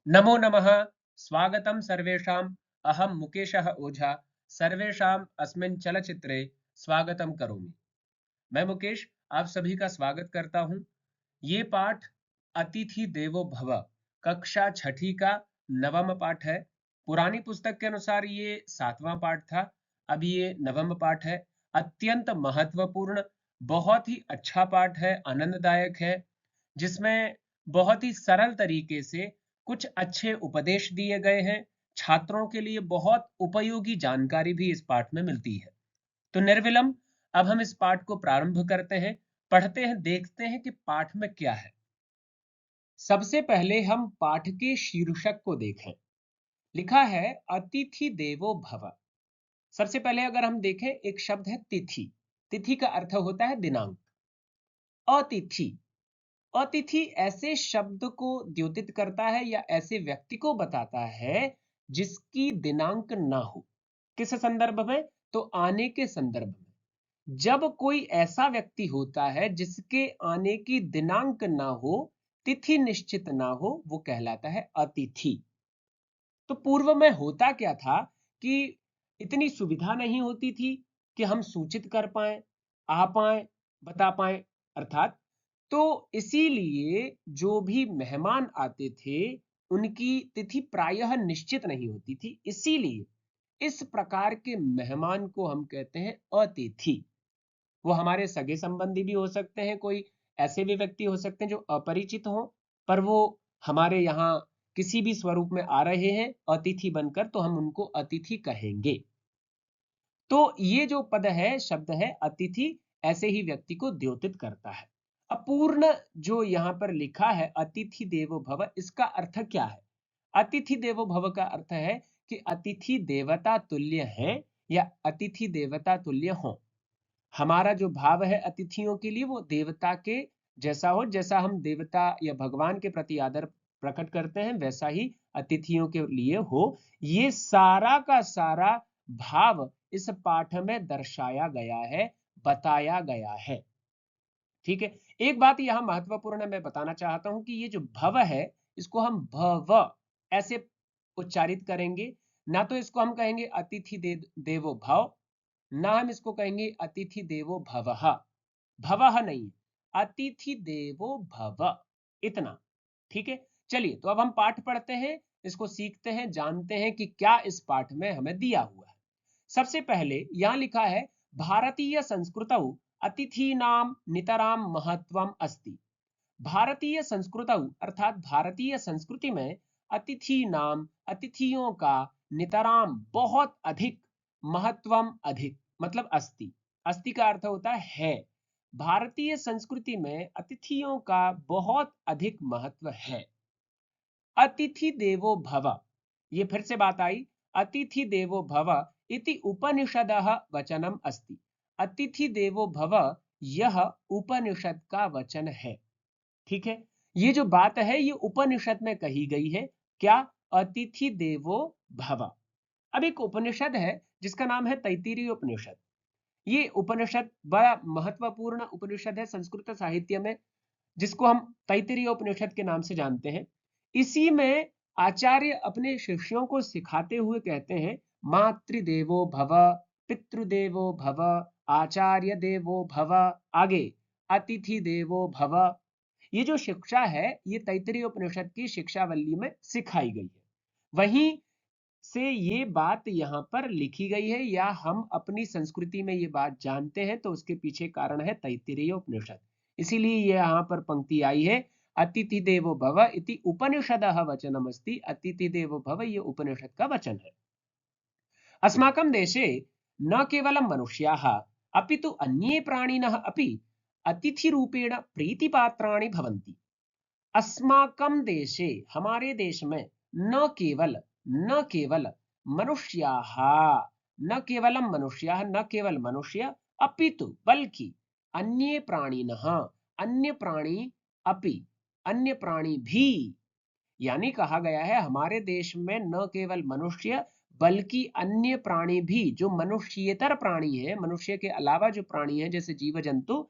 नमो नमः। स्वागतं सर्वेषाम्। अहं मुकेशः ओझा सर्वेषाम् अस्मिन् चलचित्रे स्वागतं करोमि। मैं मुकेश आप सभी का स्वागत करता हूं। ये पाठ अतिथि देवो भव कक्षा छठी का नवम पाठ है। पुरानी पुस्तक के अनुसार ये सातवां पाठ था। अब ये नवम पाठ है। अत्यंत महत्वपूर्ण, बहुत ही अच्छा पाठ है, आनंददायक है, जिसमें बहुत ही सरल तरीके से कुछ अच्छे उपदेश दिए गए हैं। छात्रों के लिए बहुत उपयोगी जानकारी भी इस पाठ में मिलती है। तो निर्विलंब अब हम इस पाठ को प्रारंभ करते हैं, पढ़ते हैं, देखते हैं कि पाठ में क्या है। सबसे पहले हम पाठ के शीर्षक को देखें। लिखा है अतिथि देवो भव। सबसे पहले अगर हम देखें, एक शब्द है तिथि। तिथि का अर्थ होता है दिनांक। अतिथि, अतिथि ऐसे शब्द को द्योतित करता है या ऐसे व्यक्ति को बताता है जिसकी दिनांक ना हो। किस संदर्भ में? तो आने के संदर्भ में। जब कोई ऐसा व्यक्ति होता है जिसके आने की दिनांक ना हो, तिथि निश्चित ना हो, वो कहलाता है अतिथि। तो पूर्व में होता क्या था कि इतनी सुविधा नहीं होती थी कि हम सूचित कर पाए, आ पाए, बता पाए, अर्थात तो इसीलिए जो भी मेहमान आते थे उनकी तिथि प्रायः निश्चित नहीं होती थी। इसीलिए इस प्रकार के मेहमान को हम कहते हैं अतिथि। वो हमारे सगे संबंधी भी हो सकते हैं, कोई ऐसे भी व्यक्ति हो सकते हैं जो अपरिचित हो, पर वो हमारे यहाँ किसी भी स्वरूप में आ रहे हैं अतिथि बनकर, तो हम उनको अतिथि कहेंगे। तो ये जो पद है, शब्द है अतिथि, ऐसे ही व्यक्ति को द्योतित करता है। अपूर्ण जो यहाँ पर लिखा है अतिथि देवो भव, इसका अर्थ क्या है? अतिथि देवो भव का अर्थ है कि अतिथि देवता तुल्य है या अतिथि देवता तुल्य हो। हमारा जो भाव है अतिथियों के लिए वो देवता के जैसा हो। जैसा हम देवता या भगवान के प्रति आदर प्रकट करते हैं, वैसा ही अतिथियों के लिए हो। ये सारा का सारा भाव इस पाठ में दर्शाया गया है, बताया गया है। ठीक है। एक बात यहाँ महत्वपूर्ण मैं बताना चाहता हूं कि ये जो भव है, इसको हम भव ऐसे उच्चारित करेंगे। ना तो इसको हम कहेंगे अतिथि देवो भव, ना हम इसको कहेंगे अतिथि देवो भवः। भवः नहीं, अतिथि देवो भव, इतना। ठीक है। चलिए, तो अब हम पाठ पढ़ते हैं, इसको सीखते हैं, जानते हैं कि क्या इस पाठ में हमें दिया हुआ है। सबसे पहले यहां लिखा है भारतीय संस्कृतौ अतिथीनां नितरां महत्वम अस्ति। भारतीय संस्कृतौ अर्थात भारतीय संस्कृति में अतिथि नाम, अतिथियों का, नितराम बहुत अधिक, महत्वम अधिक, मतलब अस्ति। अस्ति का अर्थ होता है। भारतीय संस्कृति में अतिथियों का बहुत अधिक महत्व है। अतिथि देवो भव, ये फिर से बात आई। अतिथि देवो भव इति उपनिषदः वचनम अस्ति। अतिथि देवो भव, यह उपनिषद का वचन है। ठीक है। ये जो बात है ये उपनिषद में कही गई है। क्या? अतिथि देवो भव। अब एक उपनिषद है जिसका नाम है तैत्तिरीय उपनिषद। ये उपनिषद बड़ा महत्वपूर्ण उपनिषद है संस्कृत साहित्य में, जिसको हम तैत्तिरीय उपनिषद के नाम से जानते हैं। इसी में आचार्य अपने शिष्यों को सिखाते हुए कहते हैं मातृदेवो भव, पितृदेवो भव, आचार्य देवो भव, आगे अतिथि देवो भव। ये जो शिक्षा है ये तैत्तिरीय उपनिषद की शिक्षावल्ली में सिखाई गई है। वहीं से ये बात यहाँ पर लिखी गई है, या हम अपनी संस्कृति में ये बात जानते हैं, तो उसके पीछे कारण है तैत्तिरीय उपनिषद। इसीलिए ये यहाँ पर पंक्ति आई है अतिथि देवो भव इति उपनिषदः वचनमस्ति। अतिथि देवो भव ये उपनिषद का वचन है। अस्माकं देशे न केवलं मनुष्याः अपि तु अन्ये प्राणिनः अपि अतिथिरूपेण प्रीतिपात्राणि भवन्ति। अस्माकं देशे, हमारे देश में, न केवल मनुष्याः, न केवलम मनुष्याः, न केवल मनुष्य, अपितु बल्कि अन्ये प्राणिनः, अन्य प्राणी, अपि अन्य प्राणी भी। यानी कहा गया है हमारे देश में न केवल मनुष्य बल्कि अन्य प्राणी भी, जो मनुष्येतर प्राणी है, मनुष्य के अलावा जो प्राणी है जैसे जीव जंतु,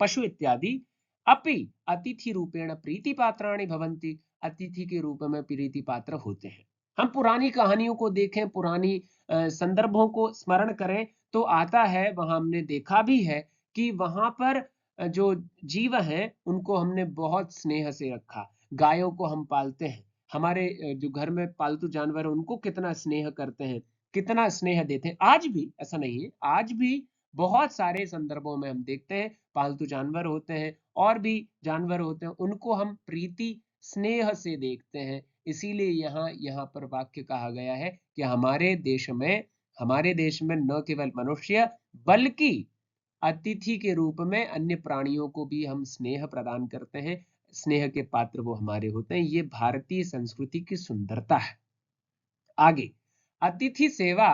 पशु इत्यादि, अपि अतिथि रूपेण प्रीति पात्राणि भवन्ति, अतिथि के रूप में प्रीति पात्र होते हैं। हम पुरानी कहानियों को देखें, पुरानी संदर्भों को स्मरण करें तो आता है, वहां हमने देखा भी है कि वहां पर जो जीव हैं उनको हमने बहुत स्नेह से रखा। गायों को हम पालते हैं, हमारे जो घर में पालतू जानवर है उनको कितना स्नेह करते हैं, कितना स्नेह देते हैं। आज भी ऐसा नहीं है, आज भी बहुत सारे संदर्भों में हम देखते हैं पालतू जानवर होते हैं और भी जानवर होते हैं, उनको हम प्रीति स्नेह से देखते हैं। इसीलिए यहाँ यहाँ पर वाक्य कहा गया है कि हमारे देश में न केवल मनुष्य बल्कि अतिथि के रूप में अन्य प्राणियों को भी हम स्नेह प्रदान करते हैं। स्नेह के पात्र वो हमारे होते हैं। ये भारतीय संस्कृति की सुंदरता है। आगे, अतिथि सेवा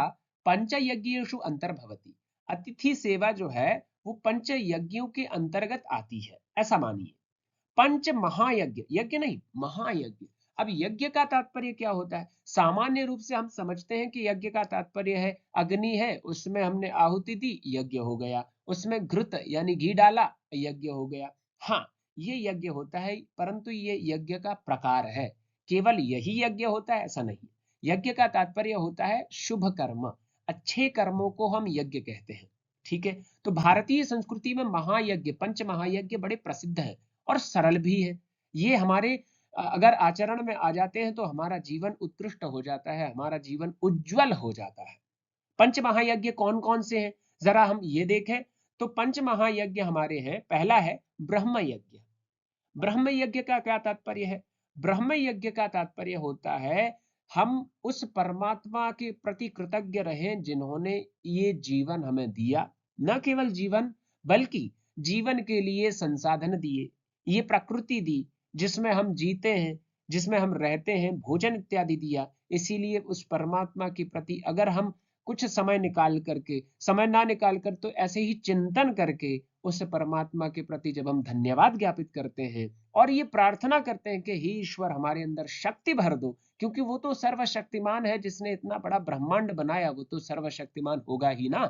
पंचयज्ञेषु अंतर्भवति। अतिथि सेवा जो है वो पंच यज्ञों के अंतर्गत आती है, ऐसा मानिए। पंच महायज्ञ, यज्ञ नहीं महायज्ञ। अब यज्ञ का तात्पर्य क्या होता है? सामान्य रूप से हम समझते हैं कि यज्ञ का तात्पर्य है अग्नि है, उसमें हमने आहुति दी, यज्ञ हो गया। उसमें घृत यानी घी डाला, यज्ञ हो गया। हाँ, ये यज्ञ होता है, परंतु ये यज्ञ का प्रकार है। केवल यही यज्ञ होता है ऐसा नहीं। यज्ञ का तात्पर्य होता है शुभ कर्म, अच्छे कर्मों को हम यज्ञ कहते हैं। ठीक है, तो भारतीय संस्कृति में महायज्ञ, पंच महायज्ञ बड़े प्रसिद्ध है और सरल भी है। ये हमारे अगर आचरण में आ जाते हैं तो हमारा जीवन उत्कृष्ट हो जाता है, हमारा जीवन उज्जवल हो जाता है। पंच महायज्ञ कौन कौन से हैं, जरा हम ये देखें। तो पंच महायज्ञ हमारे हैं, पहला है ब्रह्म यज्ञ। ब्रह्म यज्ञ का क्या तात्पर्य है? ब्रह्म यज्ञ का तात्पर्य होता है हम उस परमात्मा के प्रति कृतज्ञ रहें जिन्होंने ये जीवन हमें दिया। न केवल जीवन बल्कि जीवन के लिए संसाधन दिए, ये प्रकृति दी जिसमें हम जीते हैं, जिसमें हम रहते हैं, भोजन इत्यादि दिया। इसीलिए उस परमात्मा के प्रति अगर हम कुछ समय निकाल करके, समय ना निकाल कर तो ऐसे ही चिंतन करके उस परमात्मा के प्रति जब हम धन्यवाद ज्ञापित करते हैं और ये प्रार्थना करते हैं कि हे ईश्वर हमारे अंदर शक्ति भर दो, क्योंकि वो तो सर्वशक्तिमान है, जिसने इतना बड़ा ब्रह्मांड बनाया वो तो सर्वशक्तिमान होगा ही ना।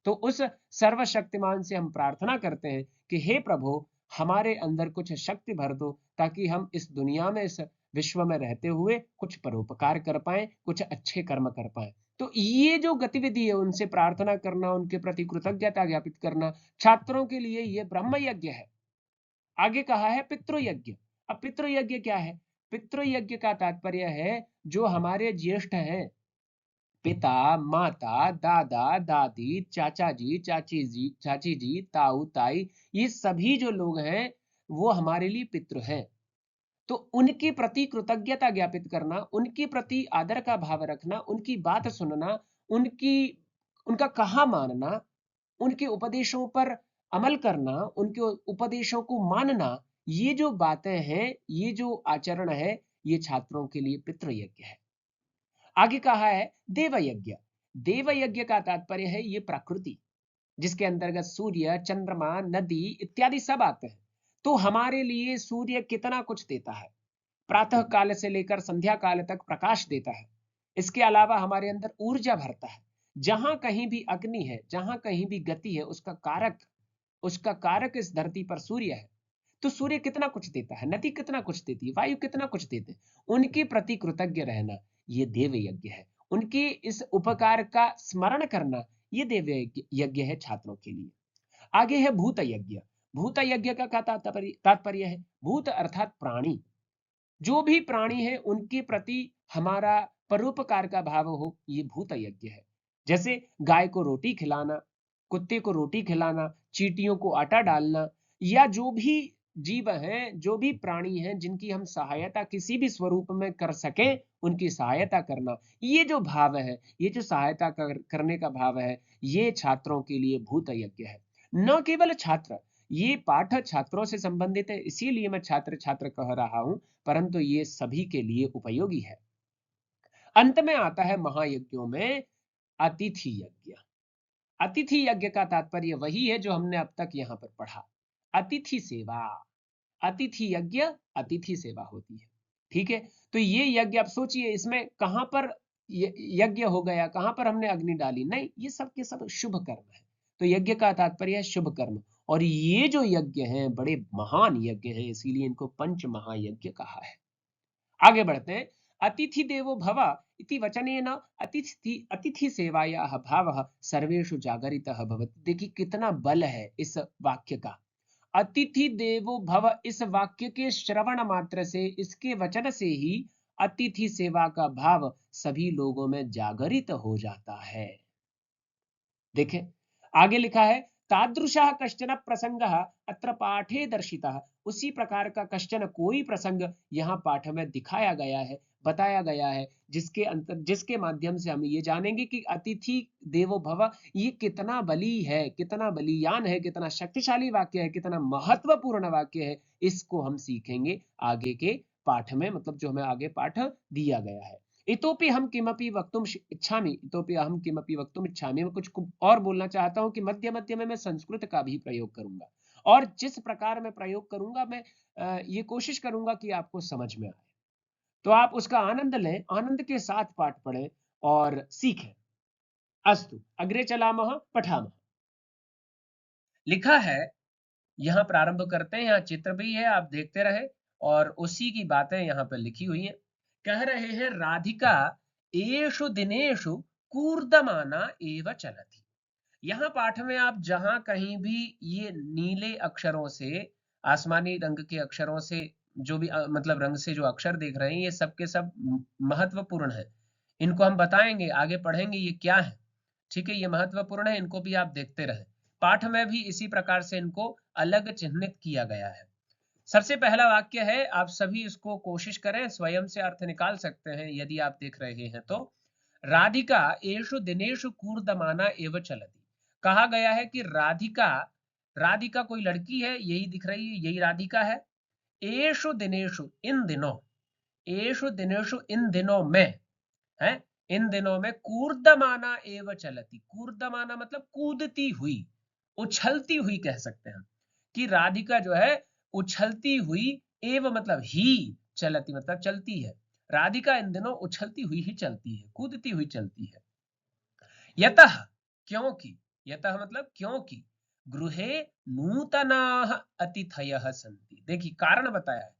तो उस सर्वशक्तिमान से हम प्रार्थना करते हैं कि हे प्रभु हमारे अंदर कुछ शक्ति भर दो, ताकि हम इस दुनिया में, इस विश्व में रहते हुए कुछ परोपकार कर पाए, कुछ अच्छे कर्म कर पाए। तो ये जो गतिविधि है, उनसे प्रार्थना करना, उनके प्रति कृतज्ञता ज्ञापित करना, छात्रों के लिए ये ब्रह्म यज्ञ है। आगे कहा है पितृयज्ञ। अब पितृयज्ञ क्या है? पितृयज्ञ का तात्पर्य है जो हमारे ज्येष्ठ हैं, पिता, माता, दादा, दादी, चाचा जी, चाची जी, ताऊ, ताई, ये सभी जो लोग हैं वो हमारे लिए पितृ हैं। तो उनके प्रति कृतज्ञता ज्ञापित करना, उनके प्रति आदर का भाव रखना, उनकी बात सुनना, उनकी उनका कहा मानना, उनके उपदेशों पर अमल करना, उनके उपदेशों को मानना, ये जो बातें हैं, ये जो आचरण है, ये छात्रों के लिए पितृयज्ञ है। आगे कहा है देवयज्ञ। देवयज्ञ का तात्पर्य है ये प्रकृति, जिसके अंतर्गत सूर्य, चंद्रमा, नदी इत्यादि सब आते हैं। तो हमारे लिए सूर्य कितना कुछ देता है, प्रातः काल से लेकर संध्या काल तक प्रकाश देता है। इसके अलावा हमारे अंदर ऊर्जा भरता है। जहां कहीं भी अग्नि है, जहां कहीं भी गति है, उसका कारक इस धरती पर सूर्य है। तो सूर्य कितना कुछ देता है, नदी कितना कुछ देती है, वायु कितना कुछ देते हैं। उनके प्रति कृतज्ञ रहना ये देव यज्ञ है। उनके इस उपकार का स्मरण करना ये देव यज्ञ है छात्रों के लिए। आगे है भूत यज्ञ। भूत यज्ञ का क्या तात्पर्य है? भूत अर्थात प्राणी। जो भी प्राणी है उनके प्रति हमारा परोपकार का भाव हो, ये भूत यज्ञ है। जैसे गाय को रोटी खिलाना, कुत्ते को रोटी खिलाना, चींटियों को आटा डालना, या जो भी जीव हैं, जो भी प्राणी हैं जिनकी हम सहायता किसी भी स्वरूप में कर सकें, उनकी सहायता करना, ये जो भाव है, ये जो सहायता करने का भाव है, ये छात्रों के लिए भूत यज्ञ है। न केवल छात्र, ये पाठ छात्रों से संबंधित है, इसीलिए मैं छात्र छात्र कह रहा हूं, परंतु ये सभी के लिए उपयोगी है। अंत में आता है महायज्ञों में अतिथि यज्ञ। अतिथि यज्ञ का तात्पर्य वही है जो हमने अब तक यहां पर पढ़ा, अतिथि सेवा। अतिथि यज्ञ, अतिथि सेवा होती है। ठीक है, तो ये यज्ञ आप सोचिए, इसमें कहां पर यज्ञ हो गया, कहां पर हमने अग्नि डाली? नहीं, ये सब के सब शुभ कर्म है। तो यज्ञ का तात्पर्य है शुभ कर्म, और ये जो यज्ञ हैं बड़े महान यज्ञ हैं, इसीलिए इनको पंच महायज्ञ कहा है। आगे बढ़ते हैं। अतिथि देवो भव इति वचनेन अतिथि सेवायाः भावः सर्वेषु जागरितः भवति। देखिए कितना बल है इस वाक्य का। अतिथि देवो भव, इस वाक्य के श्रवण मात्र से, इसके वचन से ही अतिथि सेवा का भाव सभी लोगों में जागरित हो जाता है। देखें आगे लिखा है, तादृशः कश्चन प्रसंगः अत्र पाठे दर्शितः। उसी प्रकार का कश्चन कोई प्रसंग यहाँ पाठ में दिखाया गया है, बताया गया है, जिसके माध्यम से हम ये जानेंगे कि अतिथि देवो भव ये कितना बली है, कितना बलियान है, कितना शक्तिशाली वाक्य है, कितना महत्वपूर्ण वाक्य है। इसको हम सीखेंगे आगे के पाठ में, मतलब जो हमें आगे पाठ दिया गया है। इतोपि हम किमपि वक्तुम इच्छामि, इतोपि अहम किमपि वक्तुम इच्छामि। मैं कुछ और बोलना चाहता हूं कि मध्य मध्य में मैं संस्कृत का भी प्रयोग करूंगा, और जिस प्रकार मैं प्रयोग करूंगा मैं ये कोशिश करूंगा कि आपको समझ में आए, तो आप उसका आनंद लें, आनंद के साथ पाठ पढ़ें और सीखें। अस्तु अग्रे चलामः पठामः। लिखा है, यहाँ प्रारंभ करते हैं। यहाँ चित्र भी है, आप देखते रहे, और उसी की बातें यहाँ पर लिखी हुई हैं। कह रहे हैं, राधिका एषु दिनेषु कूर्दमाना एव चलति। यहाँ पाठ में आप जहां कहीं भी ये नीले अक्षरों से, आसमानी रंग के अक्षरों से, जो भी मतलब रंग से जो अक्षर देख रहे हैं, ये सब के सब महत्वपूर्ण है। इनको हम बताएंगे, आगे पढ़ेंगे ये क्या है। ठीक है, ये महत्वपूर्ण है, इनको भी आप देखते रहे। पाठ में भी इसी प्रकार से इनको अलग चिन्हित किया गया है। सबसे पहला वाक्य है, आप सभी इसको कोशिश करें, स्वयं से अर्थ निकाल सकते हैं यदि आप देख रहे हैं तो। राधिका एषु दिनेषु कूर्दमाना एव चलति। कहा गया है कि राधिका, राधिका कोई लड़की है, यही दिख रही है, यही राधिका है। एषु दिनेषु, इन दिनों, एषु दिनेषु इन दिनों में, है, इन दिनों में कूर्दमाना एव चलति। कूर्दमाना मतलब कूदती हुई, उछलती हुई कह सकते हैं कि राधिका जो है उछलती हुई, एव मतलब ही, चलती मतलब चलती है। राधिका इन दिनों उछलती हुई ही चलती है, कूदती हुई चलती है। यतः, क्योंकि, यतः मतलब क्योंकि, गृहे नूतनाः अतिथयः सन्ति। देखिए कारण बताया है।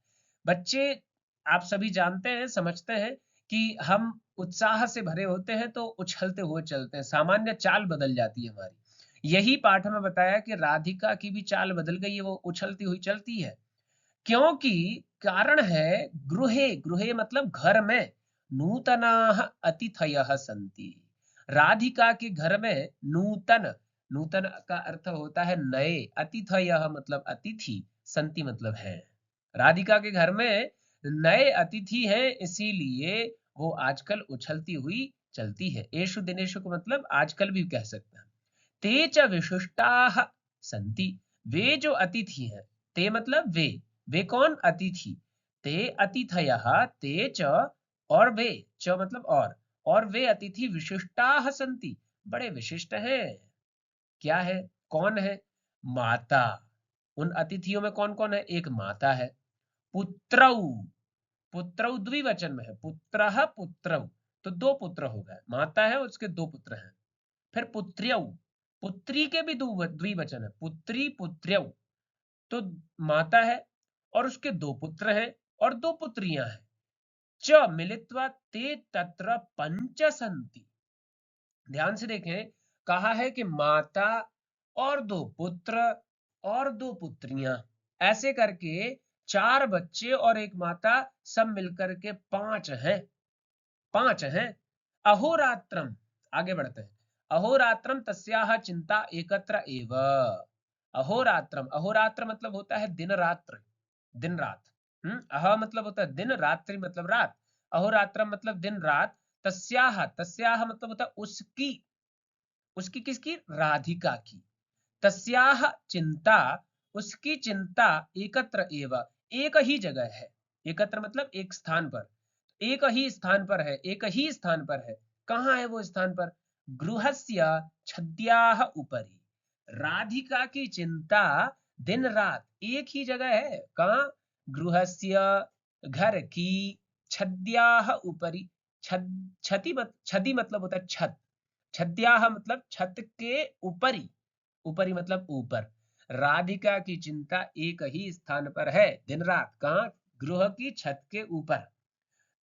बच्चे आप सभी जानते हैं, समझते हैं कि हम उत्साह से भरे होते हैं तो उछलते हुए चलते हैं, सामान्य चाल बदल जाती है हमारी। यही पाठ में बताया कि राधिका की भी चाल बदल गई है, वो उछलती हुई चलती है। क्योंकि कारण है, गृहे, गृहे मतलब घर में, नूतनाः अतिथयः सन्ति। राधिका के घर में नूतन, नूतन का अर्थ होता है नए, अतिथयः मतलब अतिथि, सन्ति मतलब है। राधिका के घर में नए अतिथि हैं, इसीलिए वो आजकल उछलती हुई चलती है। एषु दिनेषु को मतलब आजकल भी कह सकते हैं। ते च विशिष्टाः सन्ति। वे जो अतिथि हैं, ते मतलब वे कौन, अतिथि। ते अतिथयः, ते च, और वे, च मतलब और वे अतिथि विशिष्टाः सन्ति, बड़े विशिष्ट हैं। क्या है, कौन है, माता। उन अतिथियों में कौन कौन है, एक माता है। पुत्रौ, पुत्रौ द्विवचन में है, पुत्रः पुत्रौ, तो दो पुत्र हो गए, माता है उसके दो पुत्र हैं। फिर पुत्र्यौ, पुत्री के भी द्विवचन है, पुत्री पुत्र्यौ, तो माता है और उसके दो पुत्र हैं और दो पुत्रियां हैं। च मिलित्वा ते तत्र पंच सन्ति। ध्यान से देखें, कहा है कि माता और दो पुत्र और दो पुत्रियां, ऐसे करके चार बच्चे और एक माता, सब मिलकर के पांच हैं, पांच हैं। अहोरात्रम, आगे बढ़ते हैं। अहोरात्रम तस्याह चिंता एकत्र एव। अहोरात्रम, अहोरात्र मतलब होता है दिन रात्र, दिन रात। अह मतलब होता है दिन, रात्रि मतलब रात। अहोरात्रम मतलब दिन रात। तस्याह, तस्याह मतलब होता है उसकी, उसकी किसकी, राधिका की। तस्याह चिंता, उसकी चिंता, एकत्र एव, एक ही जगह है। एकत्र मतलब एक स्थान पर, एक ही स्थान पर है, एक ही स्थान पर है। कहाँ है वो स्थान पर, गृहस्य छद्याः उपरि। राधिका की चिंता दिन रात एक ही जगह है, कहाँ, गृहस्य, घर की, छद्याः उपरि, छदी मतलब होता है छत, छद्याः मतलब छत के ऊपरी, ऊपरी मतलब ऊपर। राधिका की चिंता एक ही स्थान पर है दिन रात, कहाँ, गृह की छत के ऊपर।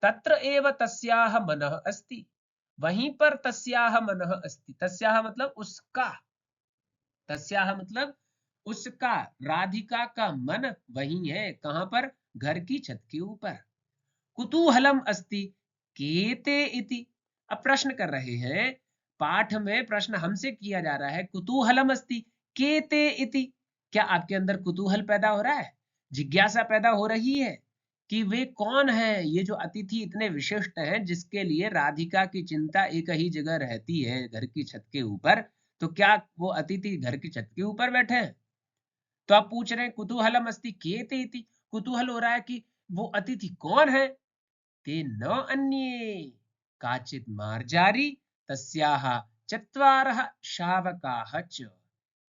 तत्र एव तस्याह मनः अस्ति, वहीं पर तस्याह मनः अस्ति। तस्याह मतलब उसका, तस्याह मतलब उसका, राधिका का मन वहीं है, कहां पर? घर की छत के ऊपर। कुतूहलम अस्ति केते इति। अब प्रश्न कर रहे हैं, पाठ में प्रश्न हमसे किया जा रहा है, कुतूहलम अस्ति केते इति। क्या आपके अंदर कुतूहल पैदा हो रहा है, जिज्ञासा पैदा हो रही है कि वे कौन है, ये जो अतिथि इतने विशिष्ट हैं जिसके लिए राधिका की चिंता एक ही जगह रहती है, घर की छत के ऊपर? तो क्या वो अतिथि घर की छत के ऊपर बैठे हैं? तो आप पूछ रहे हैं कुतूहलम अस्ति केते इति, कुतूहल हो रहा है कि वो अतिथि कौन है? ते न अन्ये काचित् मार्जारी तस्याः चत्वारः शावकाः च।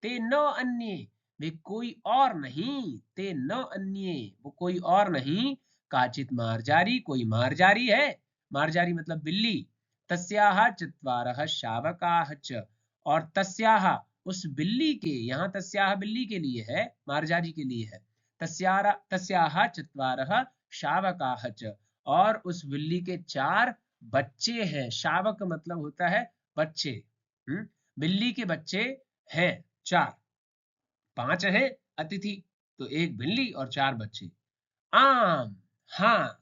ते न अन्ये, वे कोई और नहीं, ते न अन्ये, वो कोई और नहीं, काचित् मार्जारी, कोई मार्जारी है, मार्जारी मतलब बिल्ली, तस्याः चत्वारः शावकाः च, और तस्याः उस बिल्ली के, यहाँ तस्याः बिल्ली के लिए है, मार्जारी के लिए है, तस्याः चत्वारः शावकाः च, और उस बिल्ली के 4 बच्चे हैं। शावक मतलब होता है बच्चे। बिल्ली के बच्चे हैं 4, 5 है अतिथि, तो 1 बिल्ली और 4 बच्चे। आम, हाँ,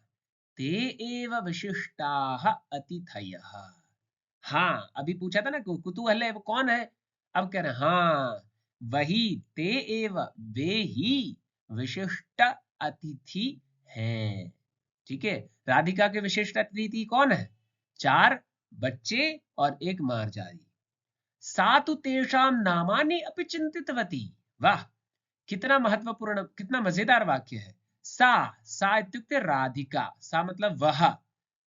ते एव विशिष्टाः अतिथयः। हाँ, अभी पूछा था ना कुतूहल है, वो कौन है? अब कह रहे हैं हाँ, वही, ते एव, वे ही विशिष्ट अतिथि हैं। ठीक है, राधिका के विशिष्ट अतिथि कौन है? 4 बच्चे और 1 मार्जारी। सा तु तेषां नामानि अपि चिंतितवती। वाह, कितना महत्वपूर्ण, कितना मजेदार वाक्य है। सा इत्युक्ते राधिका, सा मतलब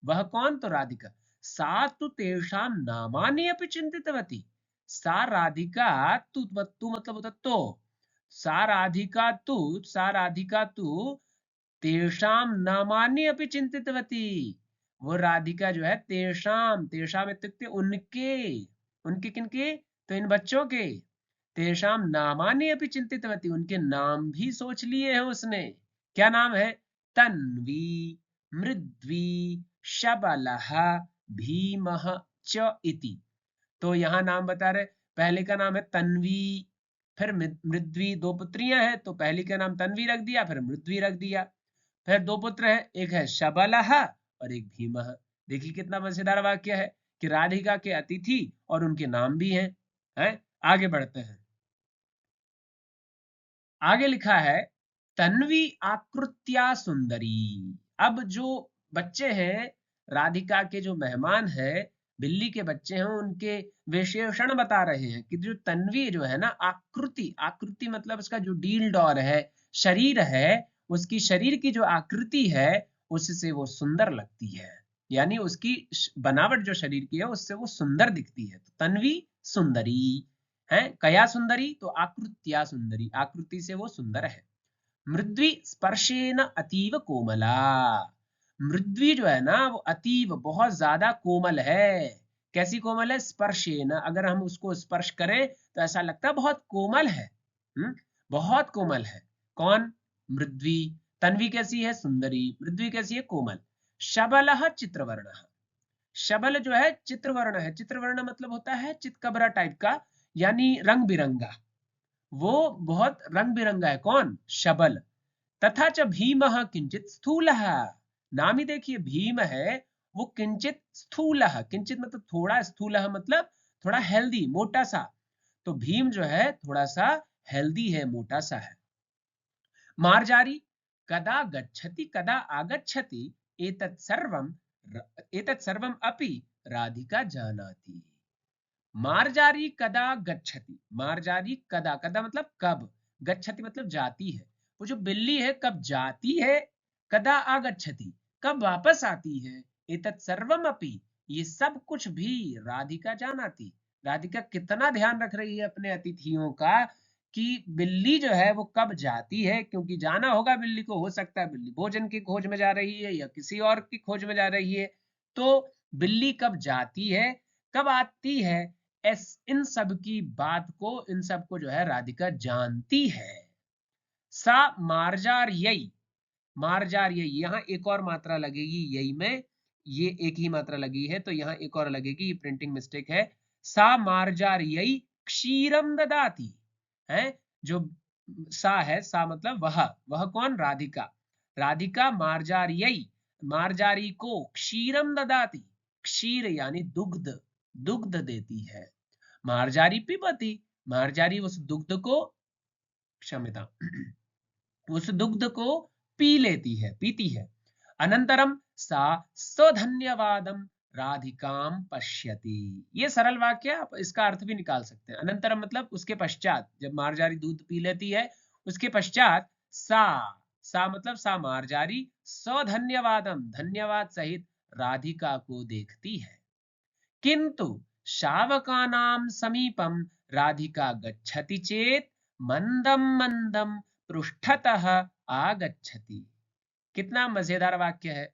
वह कौन? तो राधिका। सा तु तेषां नामानि अपि चिंतितवती। सा राधिका, तू मतलब होता तो, सा राधिका तु तेषां नामानि अपि चिंतितवती। वो राधिका जो है, तेषां, तेषां इत्युक्ते उनके, उनके किनके? तो इन बच्चों के। तेषां नामानि अपि चिंतितवती, उनके नाम भी सोच लिए हैं उसने। क्या नाम है? तन्वी, मृद्वी, शबलः, भीमः च इति। तो यहाँ नाम बता रहे, पहले का नाम है तन्वी, फिर मृद्वी, 2 पुत्रियां हैं, तो पहली का नाम तन्वी रख दिया, फिर मृद्वी रख दिया। फिर 2 पुत्र हैं, एक है शबलः और एक भीमः। देखिए कितना मजेदार वाक्य है कि राधिका के अतिथि और उनके नाम भी हैं। आगे बढ़ते हैं। आगे लिखा है, तन्वी आकृत्या सुंदरी। अब जो बच्चे हैं, राधिका के जो मेहमान हैं, बिल्ली के बच्चे हैं, उनके विशेषण बता रहे हैं कि जो तन्वी जो है ना, आकृति, आकृति मतलब उसका जो डील डॉर है, शरीर है, उसकी शरीर की जो आकृति है, उससे वो सुंदर लगती है। यानी उसकी बनावट जो शरीर की है, उससे वो सुंदर दिखती है। तो तन्वी सुंदरी है। कया सुंदरी? तो आकृत्या सुंदरी, आकृति से वो सुंदर है। मृद्वी स्पर्शेन अतीव कोमला। मृद्वी जो है ना, वो अतीव, बहुत ज्यादा कोमल है। कैसी कोमल है? स्पर्शेन, अगर हम उसको स्पर्श करें तो ऐसा लगता है बहुत कोमल है। बहुत कोमल है। कौन? मृद्वी। तन्वी कैसी है? सुंदरी। मृद्वी कैसी है? कोमल। शबलः चित्रवर्णः। शबल जो है चित्रवर्ण है। चित्रवर्ण मतलब होता है चितकबरा टाइप का, यानी रंग बिरंगा। वो बहुत रंग बिरंगा है। कौन? शबल। तथा च भीमः किंचित स्थूलः। नाम ही देखिए, भीम है, वो किंचित स्थूलः, किंचित मतलब थोड़ा, स्थूलः मतलब थोड़ा हेल्दी, मोटा सा। तो भीम जो है थोड़ा सा हेल्दी है, मोटा सा है। मार्जारी कदा गच्छति कदा आगच्छति एतत् सर्वम अपि राधिका जानाति। मार्जारी कदा गच्छति, मार्जारी कदा, कदा मतलब कब, गच्छति मतलब जाती है। वो जो बिल्ली है कब जाती है, कदा आगच्छति कब वापस आती है, एतत् सर्वम अपि ये सब कुछ भी राधिका जानाति। राधिका कितना ध्यान रख रही है अपने अतिथियों का कि बिल्ली जो है वो कब जाती है, क्योंकि जाना होगा बिल्ली को, हो सकता है बिल्ली भोजन की खोज में जा रही है या किसी और की खोज में जा रही है। तो बिल्ली कब जाती है, कब आती है, इन सब की बात को, इन सब को जो है राधिका जानती है। सा मार्जार यही, मार्जार यही, यहां एक और मात्रा लगेगी यही में, ये एक ही मात्रा लगी है, तो यहाँ एक और लगेगी, ये प्रिंटिंग मिस्टेक है। सा मार्जार्यै क्षीरम ददाति है, जो सा है, सा मतलब वह कौन, राधिका। राधिका मार्जार्यै, मार्जारी को क्षीरम ददाति, क्षीर यानी दुग्ध, दुग्ध देती है। मार्जारी पिबती, मार्जारी उस दुग्ध को, क्षम्यता, उस दुग्ध को पी लेती है, पीती है। अनंतरम सा सधन्यवादम राधिकाम पश्यति। ये सरल वाक्य, आप इसका अर्थ भी निकाल सकते हैं। अनंतरम मतलब उसके पश्चात, जब मार्जारी दूध पी लेती है उसके पश्चात सा मतलब सा मार्जारी सधन्यवादम, धन्यवाद सहित राधिका को देखती है। किंतु शावकानां समीपम राधिका गच्छति चेत मंदम मंदम पृष्ठतः आगच्छति। कितना मजेदार वाक्य है,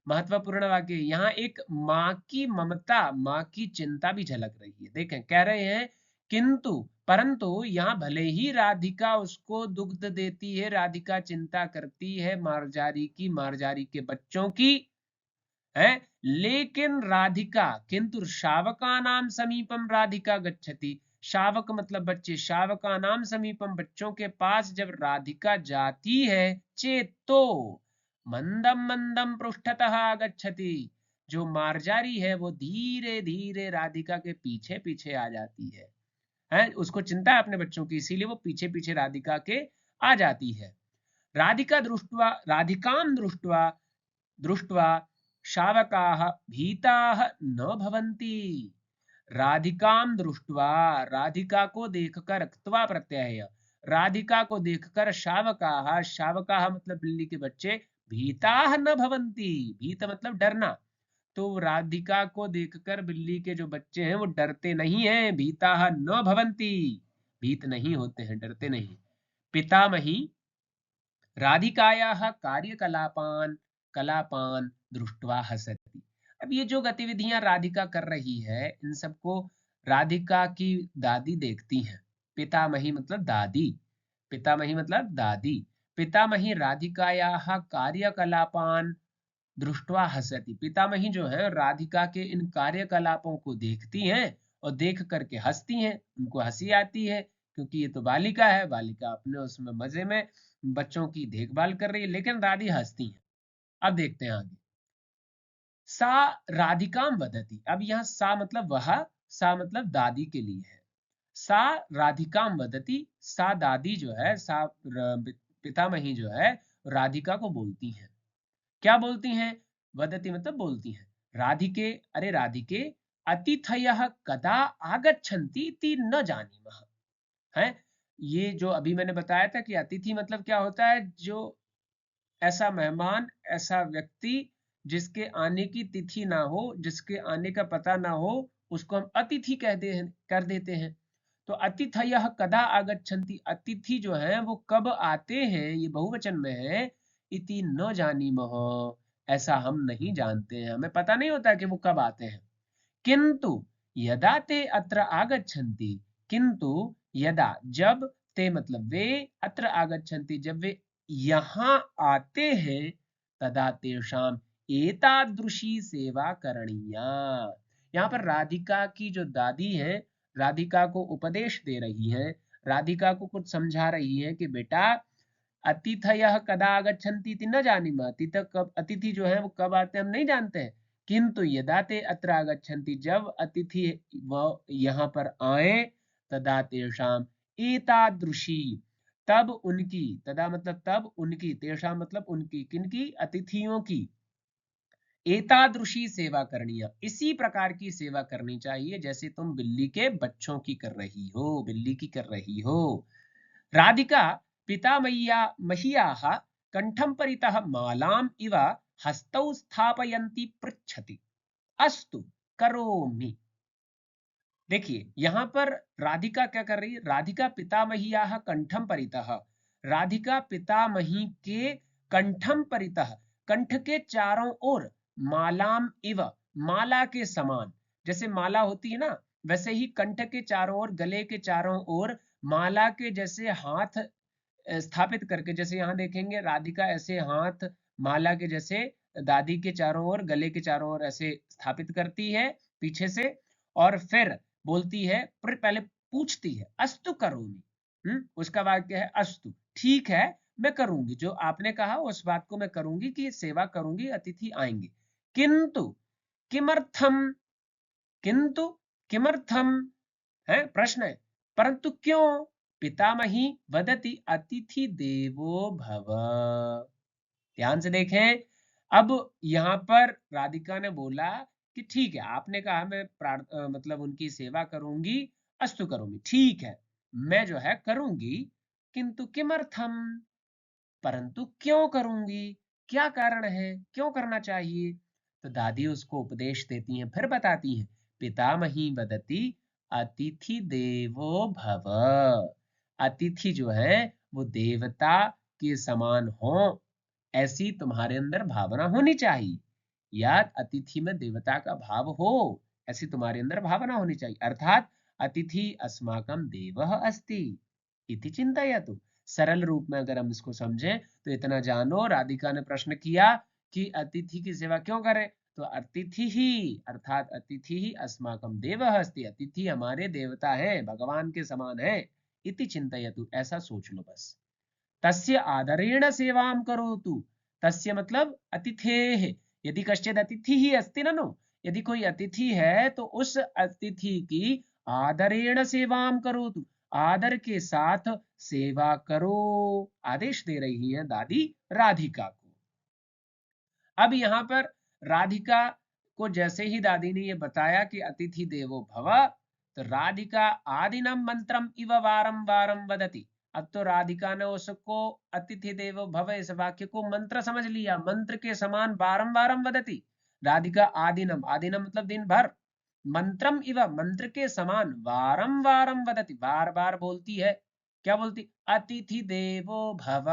महत्वपूर्ण वाक्य। यहाँ एक माँ की ममता, माँ की चिंता भी झलक रही है। देखें, कह रहे हैं किंतु, परंतु यहाँ भले ही राधिका उसको दुग्ध देती है, राधिका चिंता करती है मार्जारी की, मार्जारी के बच्चों की है, लेकिन राधिका, किंतु शावका नाम समीपम राधिका गच्छति, शावक मतलब बच्चे, शावका नाम समीपम बच्चों के पास जब राधिका जाती है, चेतो मंदम मंदम पृष्ठतः आगच्छति, जो मार्जारी है वो धीरे धीरे राधिका के पीछे पीछे आ जाती है, उसको चिंता है अपने बच्चों की, इसीलिए वो पीछे पीछे राधिका के आ जाती है। राधिका दृष्ट्वा, राधिकां दृष्ट्वा, दृष्ट्वा शावकाः भीताः न भवन्ति। राधिकां दृष्ट्वा, राधिका को देखकर, क्त्वा प्रत्यय, राधिका को देखकर शावकाः, शावकाः मतलब बिल्ली के बच्चे, भीताः न भवन्ति, भीत मतलब डरना, तो राधिका को देखकर बिल्ली के जो बच्चे हैं वो डरते नहीं हैं, भीताः न भवन्ति, भीत नहीं होते हैं, डरते नहीं। पितामही राधिकायाः कार्यकलापान कलापान दृष्ट्वा हसती। अब ये जो गतिविधियां राधिका कर रही है, इन सबको राधिका की दादी देखती हैं। पितामही मतलब दादी, पितामही मतलब दादी। पितामही राधिकायाः कार्यकलापान दृष्ट्वा हसती, पितामही जो है राधिका के इन कार्यकलापों को देखती हैं और देख करके हंसती हैं, उनको हंसी आती है, क्योंकि ये तो बालिका है, बालिका अपने उसमें मजे में बच्चों की देखभाल कर रही है, लेकिन दादी हंसती है। अब देखते हैं आगे। सा राधिकाम वदति, अब यहाँ सा मतलब वह, सा मतलब दादी के लिए है। सा राधिकाम वदति, सा दादी जो है, सा पितामही जो है राधिका को बोलती है। क्या बोलती हैं? वदति मतलब बोलती हैं। राधिके, अरे राधिके, अतिथयः कदा आगच्छन्ति इति न जानीमः। है, ये जो अभी मैंने बताया था कि अतिथि मतलब क्या होता है, जो ऐसा मेहमान, ऐसा व्यक्ति जिसके आने की तिथि ना हो, जिसके आने का पता ना हो, उसको हम अतिथि कहते हैं, कर देते हैं। तो अतिथयः कदा आगच्छन्ति, अतिथि जो है वो कब आते हैं, ये बहुवचन में है। इति न जानीमः, ऐसा हम नहीं जानते हैं, हमें पता नहीं होता कि वो कब आते हैं। किंतु यदा ते अत्र आगच्छन्ति, किंतु यदा जब, ते मतलब वे, अत्र आगच्छन्ति जब वे यहाँ आते हैं, तदा तेषाम एतादृशी सेवा करणीया। यहाँ पर राधिका की जो दादी है, राधिका को उपदेश दे रही है, राधिका को कुछ समझा रही है कि बेटा, अतिथयः कदा आगच्छन्ति इति न जानीमः, अतिथि जो है वो कब आते हैं हम नहीं जानते हैं। किंतु यदा ते अत्र आगच्छन्ति, जब अतिथि वो यहाँ पर आए, तदा तेषाम एतादृशी, तब उनकी, तदा मतलब तब उनकी, तेषाम मतलब उनकी, किनकी, अतिथियों की, एतादृशी सेवा करनी है, इसी प्रकार की सेवा करनी चाहिए जैसे तुम बिल्ली के बच्चों की कर रही हो, बिल्ली की कर रही हो। राधिका पितामह्या मह्याः कंठं परितः मालाम् इव हस्तौ स्थापयन्ती पृच्छति, अस्तु करोमि। देखिए यहाँ पर राधिका क्या कर रही है, राधिका पितामह्याः कंठं परितः, राधिका पितामही के कंठं परितः, कंठ के चारों ओर, मालाम इव, माला के समान, जैसे माला होती है ना, वैसे ही कंठ के चारों ओर, गले के चारों ओर माला के जैसे हाथ स्थापित करके, जैसे यहाँ देखेंगे राधिका ऐसे हाथ माला के जैसे दादी के चारों ओर, गले के चारों ओर ऐसे स्थापित करती है पीछे से, और फिर बोलती है, पहले पूछती है अस्तु करोमि। उसका वाक्य है अस्तु, ठीक है मैं करूंगी, जो आपने कहा उस बात को मैं करूंगी कि सेवा करूंगी, अतिथि आएंगे। किंतु किमर्थम, किंतु किमर्थम है प्रश्न है, परंतु क्यों? पितामही वदति अतिथि देवो भव। ध्यान से देखें, अब यहाँ पर राधिका ने बोला कि ठीक है आपने कहा मैं मतलब उनकी सेवा करूंगी, अस्तु करूंगी, ठीक है मैं जो है करूंगी, किंतु किमर्थम, परंतु क्यों करूंगी, क्या कारण है, क्यों करना चाहिए? तो दादी उसको उपदेश देती हैं, फिर बताती हैं, पितामही वदति अतिथि देवो भव। अतिथि जो है वो देवता के समान हो, ऐसी तुम्हारे अंदर भावना होनी चाहिए, या अतिथि में देवता का भाव हो, ऐसी तुम्हारे अंदर भावना होनी चाहिए। अर्थात अतिथि अस्माकं देवः अस्ति इति चिंतयतु। सरल रूप में अगर हम इसको समझें तो इतना जानो, राधिका ने प्रश्न किया कि अतिथि की सेवा क्यों करें, तो अतिथि ही अर्थात अतिथि ही अस्माकं देवः अस्ति, अतिथि हमारे देवता है, भगवान के समान है, इति चिंतयतु, ऐसा सोच लो बस। तस्य आदरेण सेवां करोतु, तस्य मतलब अतिथेः, यदि कश्चित् अतिथि अस्ति ननु, यदि कोई अतिथि है तो उस अतिथि की आदरेण सेवां करोतु, आदर के साथ सेवा करो, आदेश दे रही है दादी राधिका को। अब यहाँ पर राधिका को जैसे ही दादी ने ये बताया कि अतिथि देवो भव, तो राधिका आदिनम मंत्रम इव वारम वारम वदति। अब तो राधिका ने उसको अतिथि देवो भव इस वाक्य को मंत्र समझ लिया, मंत्र के समान वारम वारम वदति। राधिका आदिनम, आदिनम मतलब दिन भर, मंत्रम इव मंत्र के समान, वारम वारम वदति बार बार बोलती है। क्या बोलती? अतिथि देवो भव,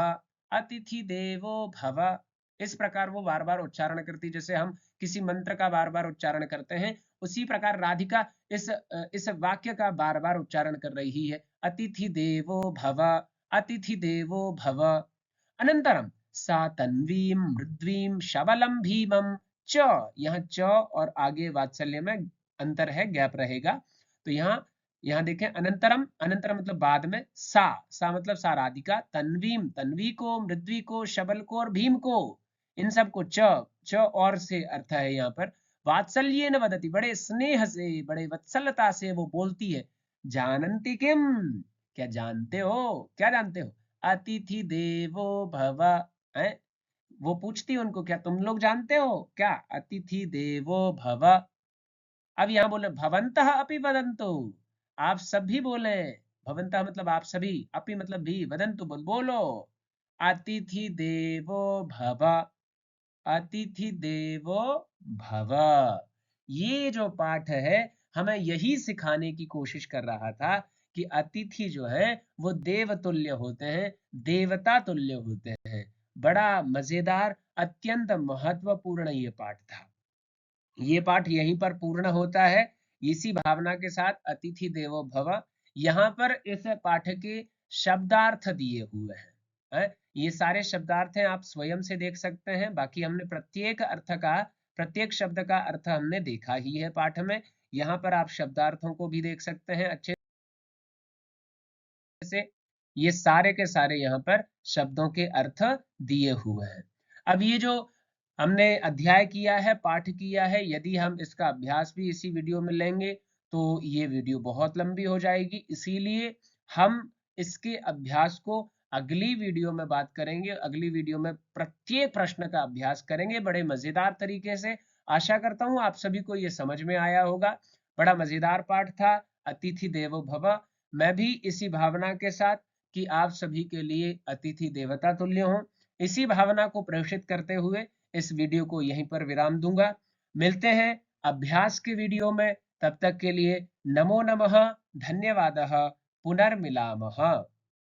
अतिथि देवो भव, इस प्रकार वो बार बार उच्चारण करती, जैसे हम किसी मंत्र का बार बार उच्चारण करते हैं, उसी प्रकार राधिका इस वाक्य का बार बार उच्चारण कर रही है, अतिथि देवो भव, अतिथि देवो भव। अनंतरम सा तन्वीं मृद्वीं शबलम भीमम च, यहाँ च और आगे वात्सल्य में अंतर है, गैप रहेगा, तो यहाँ देखें अनंतरम, अनंतरम मतलब बाद में, सा मतलब सा राधिका, तन्वीम तन्वी को, मृद्वी को, शबल को और भीम को, इन सबको च और से अर्थ है यहाँ पर, वात्सल्येन वदति, बड़े स्नेह से, बड़े वत्सलता से वो बोलती है, जानन्ति किम, क्या जानते हो, क्या जानते हो, अतिथि देवो भव, है वो पूछती है उनको, क्या तुम लोग जानते हो क्या, अतिथि देवो भव। अब यहाँ बोले भवन्तः अपि वदन्तु, आप सभी बोले, भवन्तः मतलब आप सभी, अपि मतलब भी, वदन्तु बोलो, अतिथि देवो भव, अतिथि देवो भव। ये जो पाठ है हमें यही सिखाने की कोशिश कर रहा था कि अतिथि जो है वो देव तुल्य होते हैं, देवता तुल्य होते हैं। बड़ा मजेदार, अत्यंत महत्वपूर्ण ये पाठ था। ये पाठ यहीं पर पूर्ण होता है, इसी भावना के साथ अतिथि देवो भव। यहाँ पर इस पाठ के शब्दार्थ दिए हुए हैं, ये सारे शब्दार्थ हैं, आप स्वयं से देख सकते हैं, बाकी हमने प्रत्येक अर्थ का, प्रत्येक शब्द का अर्थ हमने देखा ही है पाठ में। यहाँ पर आप शब्दार्थों को भी देख सकते हैं अच्छे से, ये सारे के सारे यहाँ पर शब्दों के अर्थ दिए हुए हैं। अब ये जो हमने अध्याय किया है, पाठ किया है, यदि हम इसका अभ्यास भी इसी वीडियो में लेंगे तो ये वीडियो बहुत लंबी हो जाएगी, इसीलिए हम इसके अभ्यास को अगली वीडियो में बात करेंगे, अगली वीडियो में प्रत्येक प्रश्न का अभ्यास करेंगे बड़े मजेदार तरीके से। आशा करता हूँ आप सभी को ये समझ में आया होगा, बड़ा मजेदार पाठ था, अतिथि देवो भव। मैं भी इसी भावना के साथ कि आप सभी के लिए अतिथि देवता तुल्य हों, इसी भावना को प्रेषित करते हुए इस वीडियो को यहीं पर विराम दूंगा। मिलते हैं अभ्यास के वीडियो में, तब तक के लिए नमो नमः, धन्यवादः, पुनर्मिलामः।